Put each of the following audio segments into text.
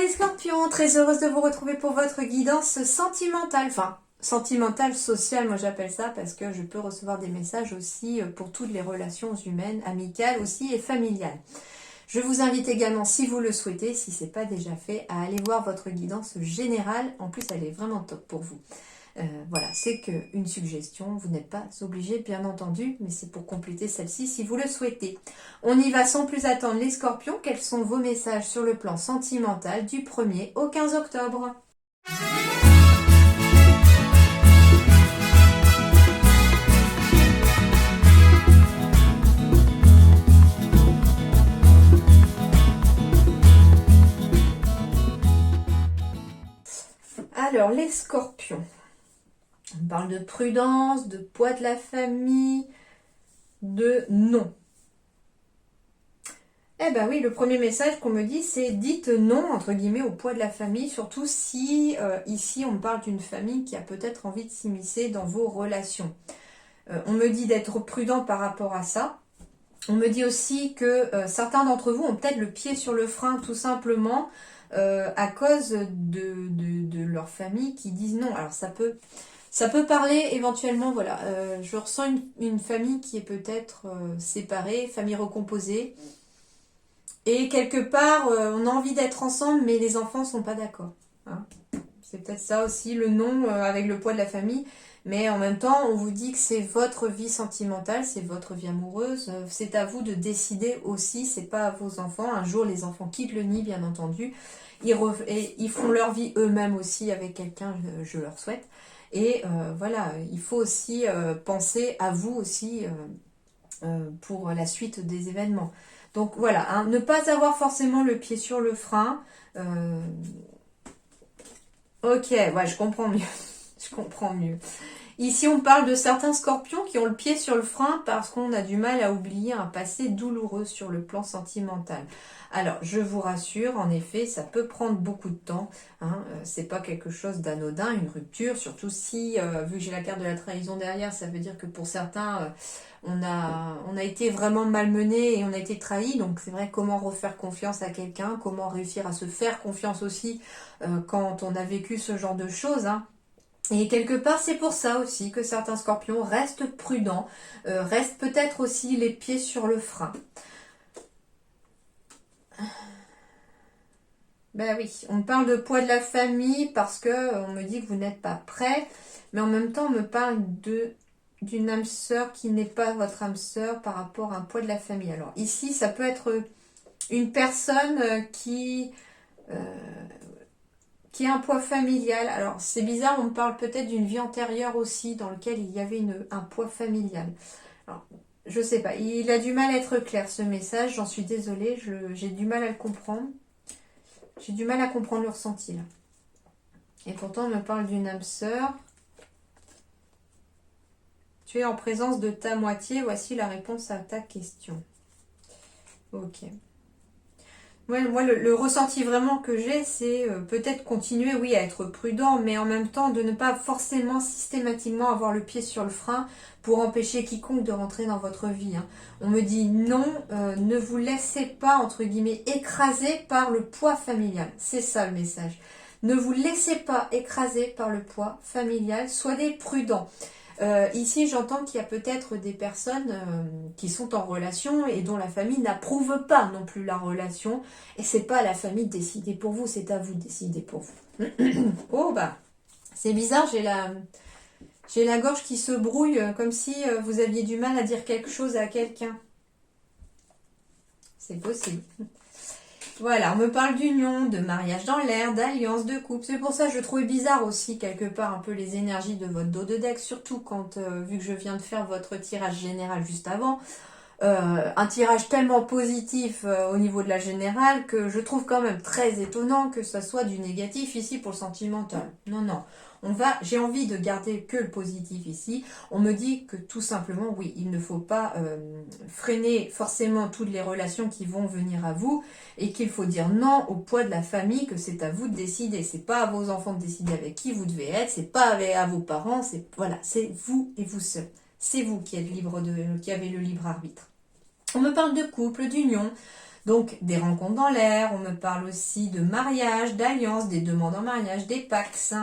les scorpions, très heureuse de vous retrouver pour votre guidance sentimentale, enfin sentimentale, sociale, moi j'appelle ça parce que je peux recevoir des messages aussi pour toutes les relations humaines, amicales aussi et familiales. Je vous invite également, si vous le souhaitez, si ce n'est pas déjà fait, à aller voir votre guidance générale. En plus, elle est vraiment top pour vous. Voilà, c'est qu'une suggestion, vous n'êtes pas obligé bien entendu, mais c'est pour compléter celle-ci si vous le souhaitez. On y va sans plus attendre les scorpions, quels sont vos messages sur le plan sentimental du 1er au 15 octobre? Alors, les scorpions. On parle de prudence, de poids de la famille, de non. Eh ben oui, le premier message qu'on me dit, c'est dites non, entre guillemets, au poids de la famille, surtout si ici on me parle d'une famille qui a peut-être envie de s'immiscer dans vos relations. On me dit d'être prudent par rapport à ça. On me dit aussi que certains d'entre vous ont peut-être le pied sur le frein tout simplement à cause de leur famille qui disent non. Alors ça peut parler éventuellement, voilà, je ressens une famille qui est peut-être séparée, famille recomposée. Et quelque part, on a envie d'être ensemble, mais les enfants ne sont pas d'accord. Hein. C'est peut-être ça aussi, le non avec le poids de la famille. Mais en même temps, on vous dit que c'est votre vie sentimentale, c'est votre vie amoureuse. C'est à vous de décider aussi, c'est pas à vos enfants. Un jour, les enfants quittent le nid, bien entendu. Ils font leur vie eux-mêmes aussi avec quelqu'un, je leur souhaite. Et voilà, il faut aussi penser à vous aussi pour la suite des événements. Donc voilà, hein, ne pas avoir forcément le pied sur le frein. Ok, ouais, je comprends mieux. Je comprends mieux. Ici, on parle de certains scorpions qui ont le pied sur le frein parce qu'on a du mal à oublier un passé douloureux sur le plan sentimental. Alors, je vous rassure, en effet, ça peut prendre beaucoup de temps. Hein, c'est pas quelque chose d'anodin, une rupture, surtout si, vu que j'ai la carte de la trahison derrière, ça veut dire que pour certains, on a été vraiment malmené et on a été trahi. Donc, c'est vrai, comment refaire confiance à quelqu'un, comment réussir à se faire confiance aussi quand on a vécu ce genre de choses. Hein. Et quelque part, c'est pour ça aussi que certains scorpions restent prudents, restent peut-être aussi les pieds sur le frein. Ben oui, on parle de poids de la famille parce que on me dit que vous n'êtes pas prêt, mais en même temps, on me parle d'une âme sœur qui n'est pas votre âme sœur par rapport à un poids de la famille. Alors ici, ça peut être une personne qui a un poids familial. Alors c'est bizarre, on me parle peut-être d'une vie antérieure aussi dans laquelle il y avait un poids familial. Alors, je sais pas, il a du mal à être clair ce message, j'en suis désolée, j'ai du mal à le comprendre. J'ai du mal à comprendre le ressenti là. Et pourtant on me parle d'une âme sœur. Tu es en présence de ta moitié, voici la réponse à ta question. Ok. Ouais, moi, le ressenti vraiment que j'ai, c'est peut-être continuer, oui, à être prudent, mais en même temps de ne pas forcément systématiquement avoir le pied sur le frein pour empêcher quiconque de rentrer dans votre vie. Hein. On me dit non, ne vous laissez pas, entre guillemets, écraser par le poids familial. C'est ça le message. Ne vous laissez pas écraser par le poids familial, soyez prudents. Ici, j'entends qu'il y a peut-être des personnes qui sont en relation et dont la famille n'approuve pas non plus la relation. Et c'est pas à la famille de décider pour vous, c'est à vous de décider pour vous. Oh bah, c'est bizarre, j'ai la gorge qui se brouille comme si vous aviez du mal à dire quelque chose à quelqu'un. C'est possible. Voilà, on me parle d'union, de mariage dans l'air, d'alliance, de couple. C'est pour ça que je trouvais bizarre aussi, quelque part, un peu les énergies de votre dos de deck, surtout quand, vu que je viens de faire votre tirage général juste avant, un tirage tellement positif au niveau de la générale que je trouve quand même très étonnant que ça soit du négatif ici pour le sentimental. Non, non. J'ai envie de garder que le positif ici. On me dit que tout simplement, oui, il ne faut pas freiner forcément toutes les relations qui vont venir à vous et qu'il faut dire non au poids de la famille, que c'est à vous de décider. C'est pas à vos enfants de décider avec qui vous devez être, c'est pas à vos parents, c'est vous et vous seul. C'est vous qui êtes qui avez le libre arbitre. On me parle de couple, d'union, Donc des rencontres dans l'air, on me parle aussi de mariage, d'alliance, des demandes en mariage, des pax.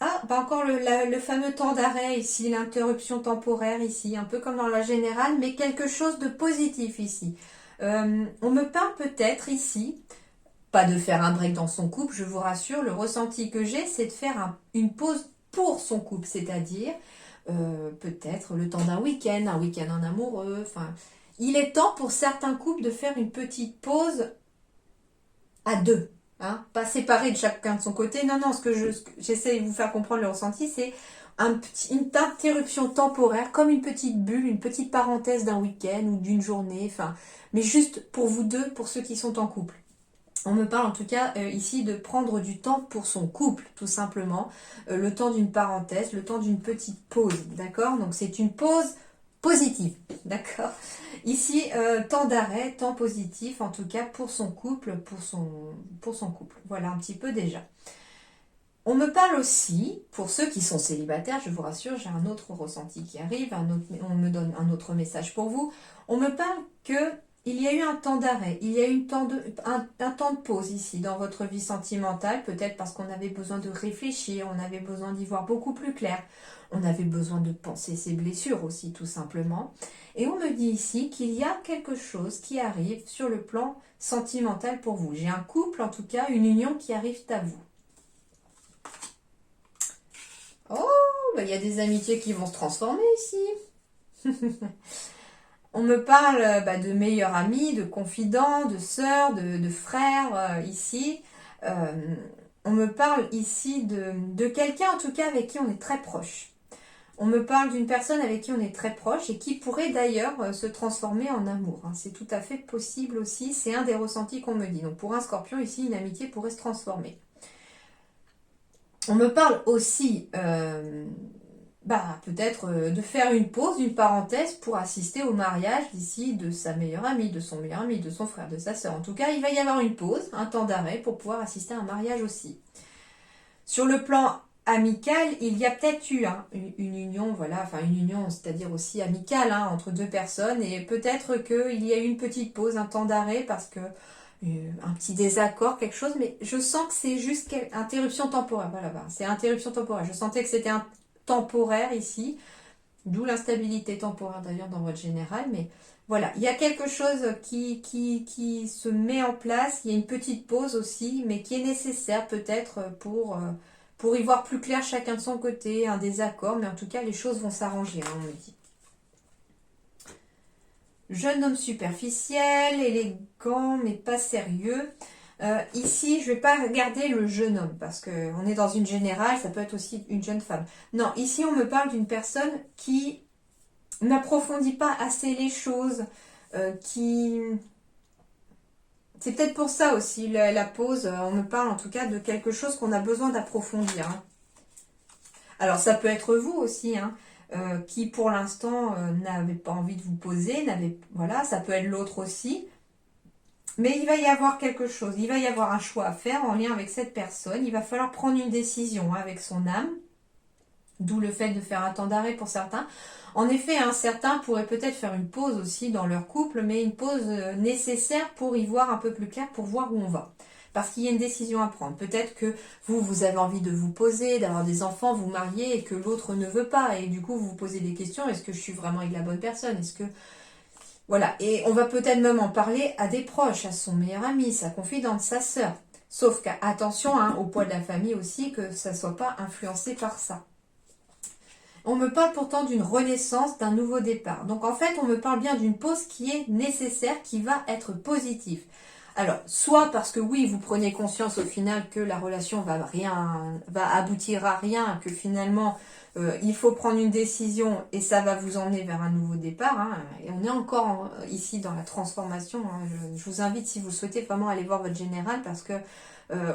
Ah, bah encore le fameux temps d'arrêt ici, l'interruption temporaire ici, un peu comme dans la générale, mais quelque chose de positif ici. On me parle peut-être ici, pas de faire un break dans son couple, je vous rassure, le ressenti que j'ai, c'est de faire une pause pour son couple, c'est-à-dire peut-être le temps d'un week-end, un week-end en amoureux, enfin, il est temps pour certains couples de faire une petite pause à deux. Hein, pas séparés de chacun de son côté. Non, non, ce que j'essaie de vous faire comprendre le ressenti, c'est une interruption temporaire, comme une petite bulle, une petite parenthèse d'un week-end ou d'une journée, enfin, mais juste pour vous deux, pour ceux qui sont en couple. On me parle en tout cas ici de prendre du temps pour son couple, tout simplement. Le temps d'une parenthèse, le temps d'une petite pause, d'accord? Donc c'est une pause positive, d'accord? Ici, temps d'arrêt, temps positif, en tout cas pour son couple, pour son couple. Voilà un petit peu déjà. On me parle aussi, pour ceux qui sont célibataires, je vous rassure, j'ai un autre ressenti qui arrive, on me donne un autre message pour vous. On me parle que il y a eu un temps d'arrêt, il y a eu un temps de pause ici dans votre vie sentimentale, peut-être parce qu'on avait besoin de réfléchir, on avait besoin d'y voir beaucoup plus clair, on avait besoin de penser ses blessures aussi tout simplement. Et on me dit ici qu'il y a quelque chose qui arrive sur le plan sentimental pour vous. J'ai un couple, en tout cas, une union qui arrive à vous. Oh, bah, il y a des amitiés qui vont se transformer ici. On me parle de meilleurs amis, de confidents, de sœurs, de frères ici. On me parle ici de quelqu'un en tout cas avec qui on est très proche. On me parle d'une personne avec qui on est très proche et qui pourrait d'ailleurs se transformer en amour. Hein. C'est tout à fait possible aussi, c'est un des ressentis qu'on me dit. Donc pour un scorpion ici, une amitié pourrait se transformer. On me parle aussi peut-être de faire une pause, une parenthèse pour assister au mariage d'ici de sa meilleure amie, de son meilleur ami, de son frère, de sa sœur. En tout cas, il va y avoir une pause, un temps d'arrêt pour pouvoir assister à un mariage aussi. Sur le plan amical, il y a peut-être eu une union, voilà, enfin une union, c'est-à-dire aussi amicale entre deux personnes, et peut-être qu'il y a eu une petite pause, un temps d'arrêt parce que un petit désaccord, quelque chose, mais je sens que c'est juste interruption temporaire. Voilà, c'est interruption temporaire. Je sentais que c'était un temporaire ici, d'où l'instabilité temporaire d'ailleurs dans votre général, mais voilà, il y a quelque chose qui se met en place, il y a une petite pause aussi, mais qui est nécessaire peut-être pour y voir plus clair chacun de son côté, un désaccord, mais en tout cas les choses vont s'arranger, on me dit. Jeune homme superficiel, élégant, mais pas sérieux. Ici, je ne vais pas regarder le jeune homme, parce qu'on est dans une générale, ça peut être aussi une jeune femme. Non, ici, on me parle d'une personne qui n'approfondit pas assez les choses, qui... C'est peut-être pour ça aussi, la pause, on me parle en tout cas de quelque chose qu'on a besoin d'approfondir. Hein. Alors, ça peut être vous aussi, qui pour l'instant n'avez pas envie de vous poser, voilà, ça peut être l'autre aussi. Mais il va y avoir quelque chose, il va y avoir un choix à faire en lien avec cette personne. Il va falloir prendre une décision avec son âme, d'où le fait de faire un temps d'arrêt pour certains. En effet, certains pourraient peut-être faire une pause aussi dans leur couple, mais une pause nécessaire pour y voir un peu plus clair, pour voir où on va. Parce qu'il y a une décision à prendre. Peut-être que vous avez envie de vous poser, d'avoir des enfants, vous marier, et que l'autre ne veut pas. Et du coup, vous vous posez des questions. Est-ce que je suis vraiment avec la bonne personne? Est-ce que... Voilà. Et on va peut-être même en parler à des proches, à son meilleur ami, sa confidente, sa sœur. Sauf qu'attention au poids de la famille aussi, que ça ne soit pas influencé par ça. On me parle pourtant d'une renaissance, d'un nouveau départ. Donc en fait, on me parle bien d'une pause qui est nécessaire, qui va être positive. Alors, soit parce que oui, vous prenez conscience au final que la relation va aboutir à rien, que finalement il faut prendre une décision et ça va vous emmener vers un nouveau départ. Et on est encore ici dans la transformation. Je vous invite, si vous souhaitez, vraiment aller voir votre général parce que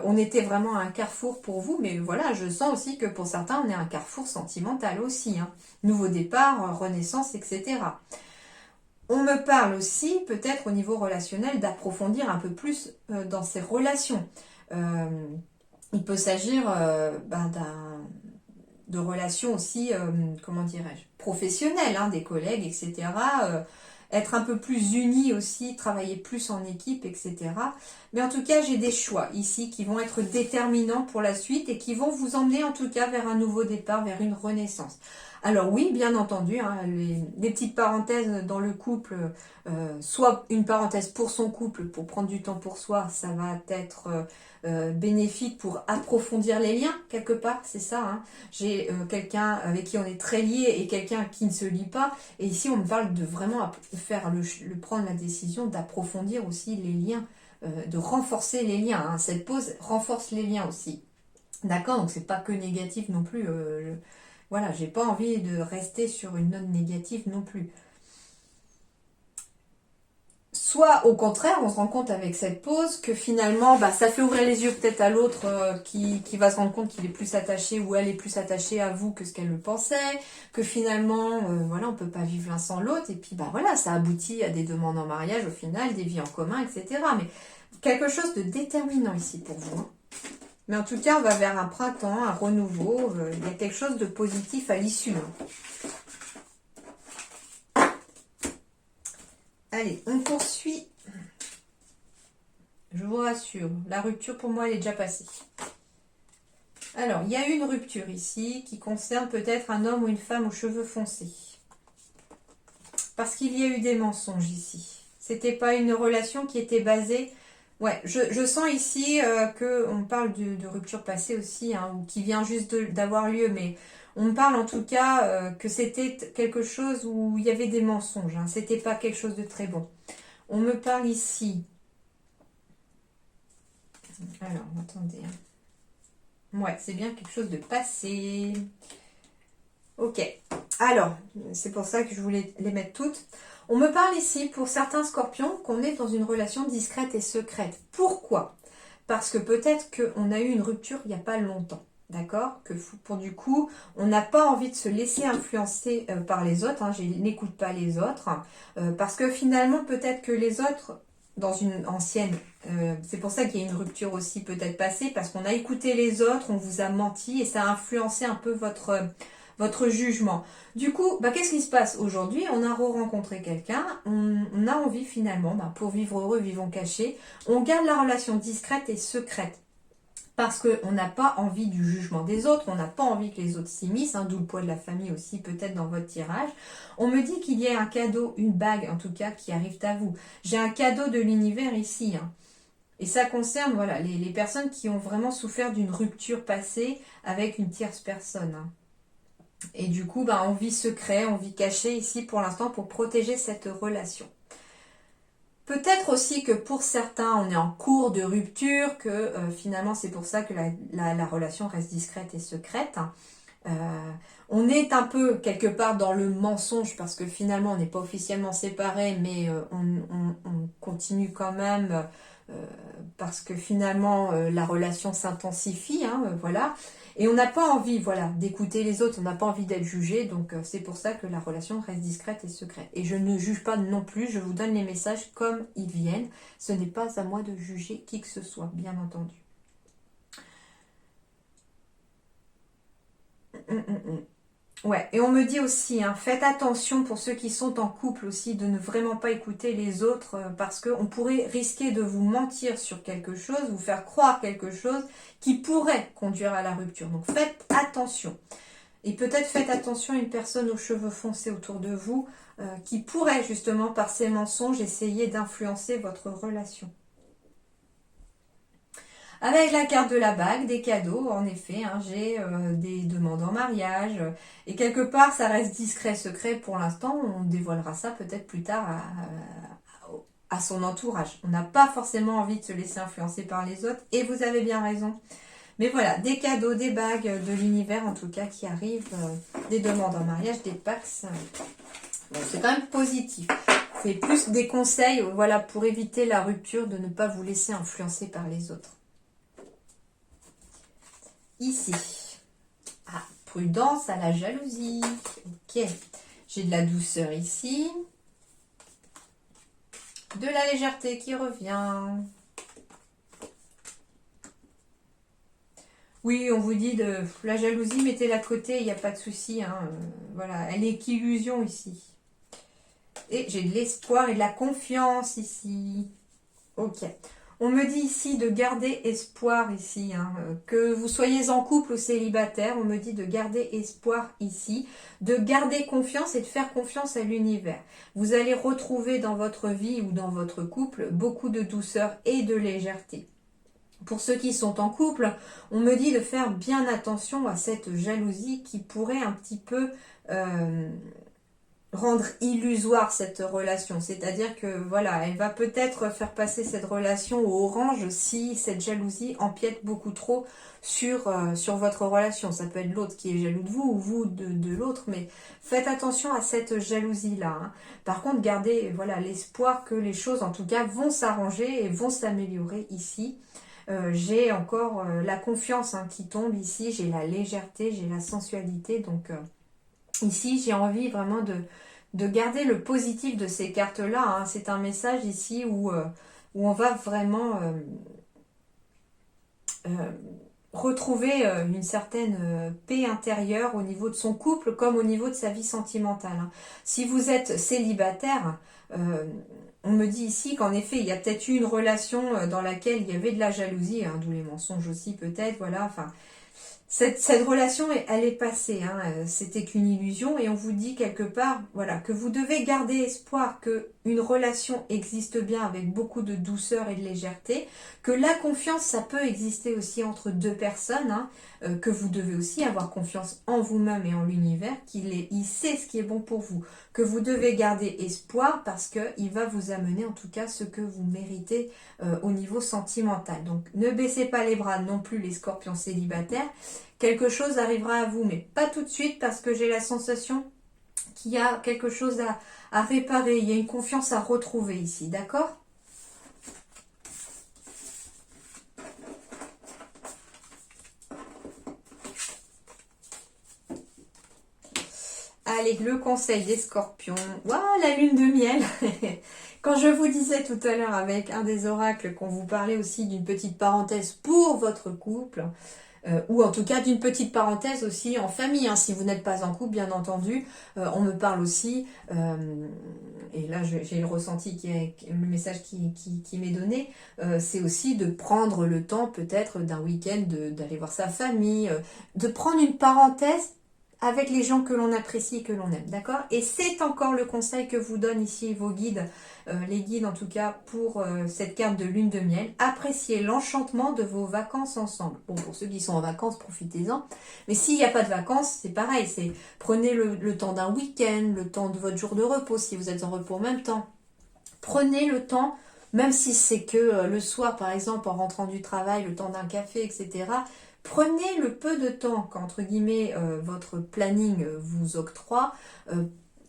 on était vraiment à un carrefour pour vous, mais voilà, je sens aussi que pour certains, on est à un carrefour sentimental aussi. Nouveau départ, renaissance, etc. On me parle aussi, peut-être au niveau relationnel, d'approfondir un peu plus dans ces relations. Il peut s'agir de relations aussi, comment dirais-je, professionnelles, des collègues, etc. être un peu plus unis aussi, travailler plus en équipe, etc. Mais en tout cas, j'ai des choix ici qui vont être déterminants pour la suite et qui vont vous emmener en tout cas vers un nouveau départ, vers une renaissance. Alors oui, bien entendu, hein, les petites parenthèses dans le couple, soit une parenthèse pour son couple, pour prendre du temps pour soi, ça va être bénéfique pour approfondir les liens, quelque part, c'est ça. Hein. J'ai quelqu'un avec qui on est très lié et quelqu'un qui ne se lie pas. Et ici, on me parle de vraiment faire prendre la décision d'approfondir aussi les liens, de renforcer les liens. Hein. Cette pause renforce les liens aussi. D'accord, donc c'est pas que négatif non plus. Voilà, j'ai pas envie de rester sur une note négative non plus. Soit au contraire, on se rend compte avec cette pause que finalement, bah, ça fait ouvrir les yeux peut-être à l'autre qui va se rendre compte qu'il est plus attaché ou elle est plus attachée à vous que ce qu'elle le pensait, que finalement, voilà, on peut pas vivre l'un sans l'autre, et puis bah voilà, ça aboutit à des demandes en mariage au final, des vies en commun, etc. Mais quelque chose de déterminant ici pour vous. Hein. Mais en tout cas, on va vers un printemps, un renouveau, il y a quelque chose de positif à l'issue. Hein. Allez, on poursuit. Je vous rassure, la rupture pour moi elle est déjà passée. Alors, il y a une rupture ici qui concerne peut-être un homme ou une femme aux cheveux foncés. Parce qu'il y a eu des mensonges ici. C'était pas une relation qui était basée... Ouais, je sens ici qu'on parle de rupture passée aussi, hein, ou qui vient juste d'avoir lieu, mais on me parle en tout cas que c'était quelque chose où il y avait des mensonges. Hein, c'était pas quelque chose de très bon. On me parle ici... Alors, attendez. Ouais, c'est bien quelque chose de passé. Ok. Alors, c'est pour ça que je voulais les mettre toutes. On me parle ici, pour certains scorpions, qu'on est dans une relation discrète et secrète. Pourquoi? Parce que peut-être qu'on a eu une rupture il n'y a pas longtemps. D'accord? Que pour du coup, on n'a pas envie de se laisser influencer par les autres. Hein, je n'écoute pas les autres. Parce que finalement, peut-être que les autres, dans une ancienne, c'est pour ça qu'il y a une rupture aussi peut-être passée, parce qu'on a écouté les autres, on vous a menti et ça a influencé un peu votre jugement. Du coup, bah, qu'est-ce qui se passe aujourd'hui? On a re-rencontré quelqu'un, on a envie finalement, bah, pour vivre heureux, vivons cachés, on garde la relation discrète et secrète. Parce qu'on n'a pas envie du jugement des autres, on n'a pas envie que les autres s'immiscent, hein, d'où le poids de la famille aussi peut-être dans votre tirage. On me dit qu'il y a un cadeau, une bague en tout cas, qui arrive à vous. J'ai un cadeau de l'univers ici. Hein. Et ça concerne voilà, les personnes qui ont vraiment souffert d'une rupture passée avec une tierce personne. Hein. Et du coup, bah, on vit secret, on vit caché ici pour l'instant pour protéger cette relation. Peut-être aussi que pour certains, on est en cours de rupture, que finalement c'est pour ça que la relation reste discrète et secrète. On est un peu quelque part dans le mensonge parce que finalement on n'est pas officiellement séparés, mais on continue quand même parce que finalement la relation s'intensifie, hein, voilà. Et on n'a pas envie, voilà, d'écouter les autres, on n'a pas envie d'être jugé, donc c'est pour ça que la relation reste discrète et secrète. Et je ne juge pas non plus, je vous donne les messages comme ils viennent. Ce n'est pas à moi de juger qui que ce soit, bien entendu. Ouais, et on me dit aussi, hein, faites attention pour ceux qui sont en couple aussi, de ne vraiment pas écouter les autres, parce qu'on pourrait risquer de vous mentir sur quelque chose, vous faire croire quelque chose qui pourrait conduire à la rupture. Donc faites attention. Et peut-être faites attention à une personne aux cheveux foncés autour de vous, qui pourrait justement par ses mensonges essayer d'influencer votre relation. Avec la carte de la bague, des cadeaux, en effet, hein, j'ai des demandes en mariage. Et quelque part, ça reste discret, secret pour l'instant. On dévoilera ça peut-être plus tard à son entourage. On n'a pas forcément envie de se laisser influencer par les autres. Et vous avez bien raison. Mais voilà, des cadeaux, des bagues de l'univers en tout cas qui arrivent. Des demandes en mariage, des pax. Bon, c'est quand même positif. C'est plus des conseils voilà, pour éviter la rupture, de ne pas vous laisser influencer par les autres. Ici. Ah, prudence à la jalousie. Ok. J'ai de la douceur ici. De la légèreté qui revient. Oui, on vous dit de la jalousie, mettez-la de côté, il n'y a pas de souci. Hein. Voilà, elle est qu'illusion ici. Et j'ai de l'espoir et de la confiance ici. Ok. On me dit ici de garder espoir ici, hein, que vous soyez en couple ou célibataire, on me dit de garder espoir ici, de garder confiance et de faire confiance à l'univers. Vous allez retrouver dans votre vie ou dans votre couple beaucoup de douceur et de légèreté. Pour ceux qui sont en couple, on me dit de faire bien attention à cette jalousie qui pourrait un petit peu rendre illusoire cette relation. C'est-à-dire que voilà, elle va peut-être faire passer cette relation au orange si cette jalousie empiète beaucoup trop sur votre relation. Ça peut être l'autre qui est jaloux de vous ou vous de l'autre, mais faites attention à cette jalousie-là. Hein. Par contre, gardez voilà l'espoir que les choses en tout cas vont s'arranger et vont s'améliorer ici. J'ai encore la confiance hein, qui tombe ici, j'ai la légèreté, j'ai la sensualité, donc ici j'ai envie vraiment de garder le positif de ces cartes-là. Hein. C'est un message ici où on va vraiment retrouver une certaine paix intérieure au niveau de son couple comme au niveau de sa vie sentimentale. Hein. Si vous êtes célibataire, on me dit ici qu'en effet, il y a peut-être eu une relation dans laquelle il y avait de la jalousie, hein, d'où les mensonges aussi peut-être, voilà, enfin... Cette relation, elle est passée, hein, c'était qu'une illusion et on vous dit quelque part voilà, que vous devez garder espoir qu'une relation existe bien avec beaucoup de douceur et de légèreté, que la confiance, ça peut exister aussi entre deux personnes, hein, que vous devez aussi avoir confiance en vous-même et en l'univers, il sait ce qui est bon pour vous, que vous devez garder espoir parce qu'il va vous amener en tout cas ce que vous méritez au niveau sentimental. Donc ne baissez pas les bras non plus les scorpions célibataires. Quelque chose arrivera à vous, mais pas tout de suite parce que j'ai la sensation qu'il y a quelque chose à réparer. Il y a une confiance à retrouver ici, d'accord ? Allez, le conseil des scorpions. Waouh, la lune de miel. Quand je vous disais tout à l'heure avec un des oracles qu'on vous parlait aussi d'une petite parenthèse pour votre couple, ou en tout cas d'une petite parenthèse aussi en famille, hein, si vous n'êtes pas en couple bien entendu, on me parle aussi, et là j'ai le ressenti, le message qui m'est donné, c'est aussi de prendre le temps peut-être d'un week-end d'aller voir sa famille, de prendre une parenthèse avec les gens que l'on apprécie et que l'on aime, d'accord? Et c'est encore le conseil que vous donnent ici vos guides, les guides en tout cas pour cette carte de lune de miel. Appréciez l'enchantement de vos vacances ensemble. Bon, pour ceux qui sont en vacances, profitez-en. Mais s'il n'y a pas de vacances, c'est pareil. Prenez le temps d'un week-end, le temps de votre jour de repos, si vous êtes en repos en même temps. Prenez le temps, même si c'est que le soir, par exemple, en rentrant du travail, le temps d'un café, etc., prenez le peu de temps qu'entre guillemets votre planning vous octroie.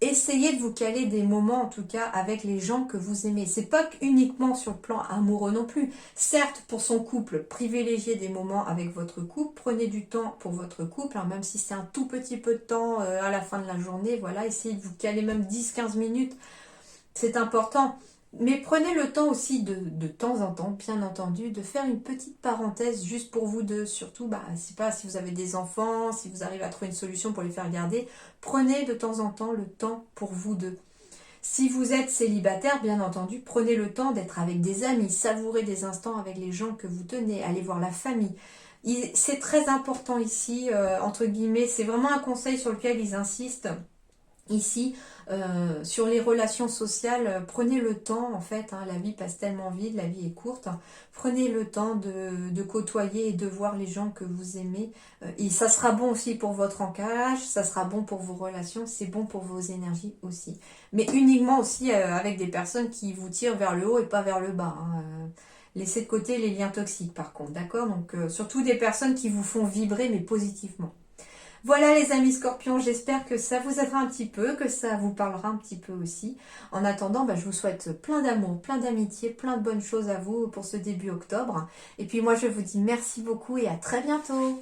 Essayez de vous caler des moments en tout cas avec les gens que vous aimez. C'est pas uniquement sur le plan amoureux non plus. Certes, pour son couple, privilégiez des moments avec votre couple. Prenez du temps pour votre couple, hein, même si c'est un tout petit peu de temps à la fin de la journée. Voilà, essayez de vous caler même 10-15 minutes. C'est important. Mais prenez le temps aussi de temps en temps, bien entendu, de faire une petite parenthèse juste pour vous deux. Surtout, c'est pas si vous avez des enfants, si vous arrivez à trouver une solution pour les faire garder, prenez de temps en temps le temps pour vous deux. Si vous êtes célibataire, bien entendu, prenez le temps d'être avec des amis, savourez des instants avec les gens que vous tenez, allez voir la famille. C'est très important ici, entre guillemets, c'est vraiment un conseil sur lequel ils insistent. Ici, sur les relations sociales, prenez le temps, en fait, hein, la vie passe tellement vite, la vie est courte, hein, prenez le temps de côtoyer et de voir les gens que vous aimez, et ça sera bon aussi pour votre ancrage, ça sera bon pour vos relations, c'est bon pour vos énergies aussi, mais uniquement aussi avec des personnes qui vous tirent vers le haut et pas vers le bas, hein, laissez de côté les liens toxiques par contre, d'accord, donc surtout des personnes qui vous font vibrer mais positivement. Voilà les amis scorpions, j'espère que ça vous aidera un petit peu, que ça vous parlera un petit peu aussi. En attendant, je vous souhaite plein d'amour, plein d'amitié, plein de bonnes choses à vous pour ce début octobre. Et puis moi je vous dis merci beaucoup et à très bientôt.